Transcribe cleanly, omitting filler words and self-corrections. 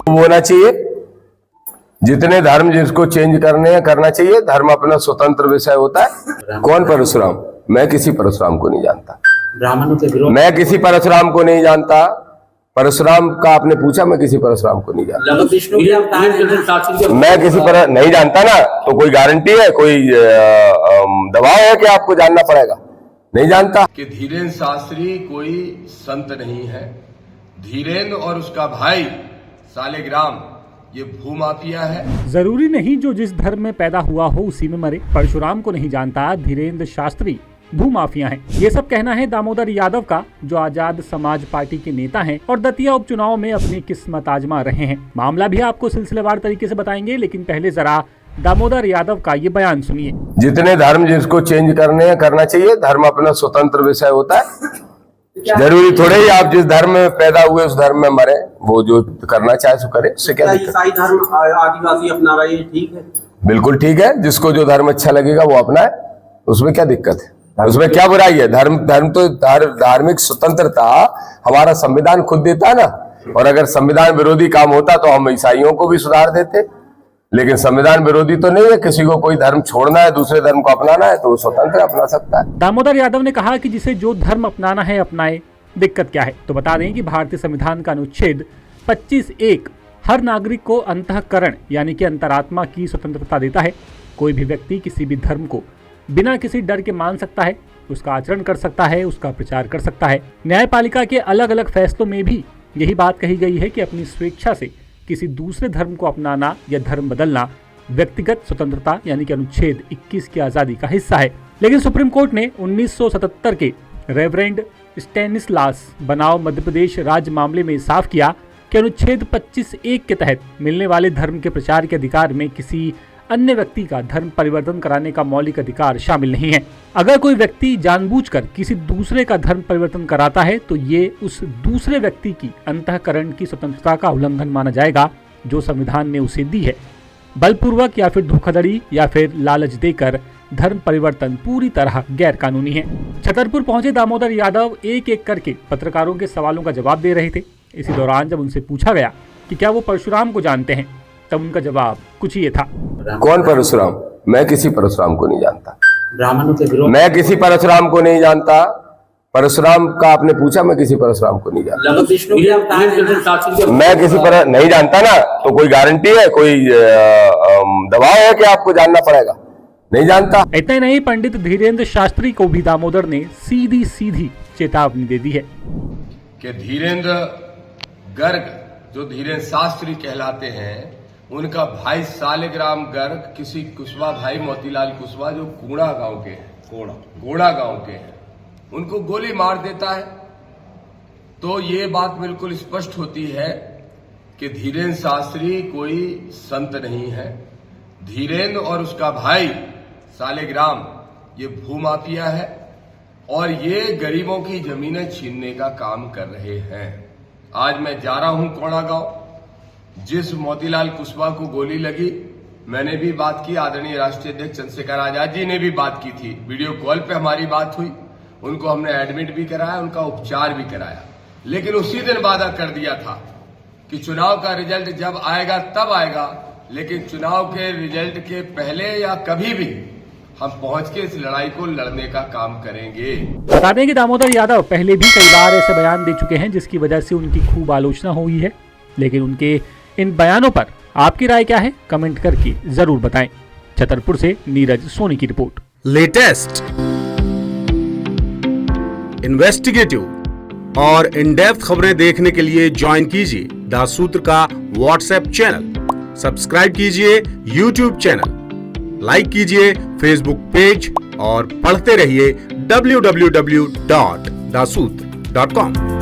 होना चाहिए, जितने धर्म जिसको चेंज करने हैं करना चाहिए, धर्म अपना स्वतंत्र विषय होता है। कौन परशुराम? मैं किसी परशुराम को नहीं जानता, ब्राह्मणों के विरोध, मैं किसी परशुराम को नहीं जानता। परशुराम का आपने पूछा, मैं किसी परशुराम को नहीं जानता। विष्णु के अवतार हैं, मैं किसी पर नहीं जानता ना, तो कोई गारंटी है, कोई दबाव है कि आपको जानना पड़ेगा? नहीं जानता। कि धीरेन्द्र शास्त्री कोई संत नहीं है। धीरेन्द्र और उसका भाई सालिग्राम ये भूमाफिया है। जरूरी नहीं जो जिस धर्म में पैदा हुआ हो उसी में मरे। परशुराम को नहीं जानता, धीरेन्द्र शास्त्री भूमाफिया हैं। ये सब कहना है दामोदर यादव का, जो आजाद समाज पार्टी के नेता हैं और दतिया उपचुनाव में अपनी किस्मत आजमा रहे हैं। मामला भी आपको सिलसिलेवार तरीके से बताएंगे, लेकिन पहले जरा दामोदर यादव का ये बयान सुनिए। जितने धर्म जिसको चेंज करने हैं करना चाहिए, धर्म अपना स्वतंत्र विषय होता है। जरूरी थोड़े ही आप जिस धर्म में पैदा हुए उस धर्म में मरे, वो जो करना चाहे सो करे, उससे क्या दिक्कत? ईसाई धर्म आदिवासी अपना रहे, ठीक है? बिल्कुल ठीक है, जिसको जो धर्म अच्छा लगेगा वो अपनाए, उसमें क्या दिक्कत है? उसमें क्या बुराई है? धर्म तो धार्मिक स्वतंत्रता हमारा संविधान खुद देता है ना। और अगर संविधान विरोधी काम होता तो हम ईसाइयों को भी सुधार देते, लेकिन संविधान विरोधी तो नहीं है। किसी को कोई धर्म छोड़ना है, दूसरे धर्म को अपनाना है, तो वो स्वतंत्र अपना सकता है। दामोदर यादव ने कहा कि जिसे जो धर्म अपनाना है अपनाए, दिक्कत क्या है? तो बता दें कि भारतीय संविधान का अनुच्छेद 25(1) हर नागरिक को अंतःकरण यानी कि अंतरात्मा की स्वतंत्रता देता है। कोई भी व्यक्ति किसी भी धर्म को बिना किसी डर के मान सकता है, उसका आचरण कर सकता है, उसका प्रचार कर सकता है। न्यायपालिका के अलग अलग फैसलों में भी यही बात कही गई है कि अपनी स्वेच्छा से किसी दूसरे धर्म को अपनाना या धर्म बदलना व्यक्तिगत स्वतंत्रता यानी कि अनुच्छेद 21 की आजादी का हिस्सा है। लेकिन सुप्रीम कोर्ट ने 1977 के रेवरेंड स्टेनिस्लास बनाम मध्य प्रदेश राज्य मामले में साफ किया कि अनुच्छेद 25(1) के तहत मिलने वाले धर्म के प्रचार के अधिकार में किसी अन्य व्यक्ति का धर्म परिवर्तन कराने का मौलिक अधिकार शामिल नहीं है। अगर कोई व्यक्ति जानबूझकर किसी दूसरे का धर्म परिवर्तन कराता है तो ये उस दूसरे व्यक्ति की अंतःकरण की स्वतंत्रता का उल्लंघन माना जाएगा, जो संविधान ने उसे दी है। बलपूर्वक या फिर धोखाधड़ी या फिर लालच देकर धर्म परिवर्तन पूरी तरह गैर कानूनी है। छतरपुर पहुंचे दामोदर यादव एक एक करके पत्रकारों के सवालों का जवाब दे रहे थे। इसी दौरान जब उनसे पूछा गया कि क्या वो परशुराम को जानते हैं, तब उनका जवाब कुछ ये था। कौन परशुराम? मैं किसी परशुराम को नहीं जानता, ब्राह्मणों के विरोध, मैं किसी परशुराम को नहीं जानता। परशुराम का आपने पूछा, मैं किसी परशुराम को नहीं जानता। विष्णु के अवतार हैं, मैं किसी पर नहीं जानता ना, तो कोई गारंटी है, कोई दबाव है कि आपको जानना पड़ेगा? नहीं जानता। इतना ही नहीं, पंडित धीरेन्द्र शास्त्री को भी दामोदर ने सीधी सीधी चेतावनी दे दी है कि धीरेन्द्र गर्ग जो धीरेन्द्र शास्त्री कहलाते हैं, उनका भाई सालिग्राम गर्ग किसी कुशवाहा भाई मोतीलाल कुशवाहा जो कूड़ा गांव के हैं, गोड़ा गांव के हैं, उनको गोली मार देता है। तो ये बात बिल्कुल स्पष्ट होती है कि धीरेन्द्र शास्त्री कोई संत नहीं है। धीरेन्द्र और उसका भाई सालिग्राम ये भूमाफिया है और ये गरीबों की जमीनें छीनने का काम कर रहे हैं। आज मैं जा रहा हूं कोड़ा गांव, जिस मोतीलाल कुशवाहा को गोली लगी, मैंने भी बात की, आदरणीय राष्ट्रीय अध्यक्ष चंद्रशेखर आजाद जी ने भी बात की थी, वीडियो कॉल पे हमारी बात हुई, उनको हमने एडमिट भी कराया, उनका उपचार भी कराया। लेकिन उसी दिन वादा कर दिया था कि चुनाव का रिजल्ट जब आएगा तब आएगा, लेकिन चुनाव के रिजल्ट के पहले या कभी भी हम पहुंच के इस लड़ाई को लड़ने का काम करेंगे। बता दें कि दामोदर यादव पहले भी कई बार ऐसे बयान दे चुके हैं जिसकी वजह से उनकी खूब आलोचना हुई है। लेकिन उनके इन बयानों पर आपकी राय क्या है, कमेंट करके जरूर बताएं। छतरपुर से नीरज सोनी की रिपोर्ट। लेटेस्ट, इन्वेस्टिगेटिव और इन डेप्थ खबरें देखने के लिए ज्वाइन कीजिए दासूत्र का व्हाट्सएप चैनल, सब्सक्राइब कीजिए यूट्यूब चैनल, लाइक कीजिए फेसबुक पेज और पढ़ते रहिए www.dasutra.com।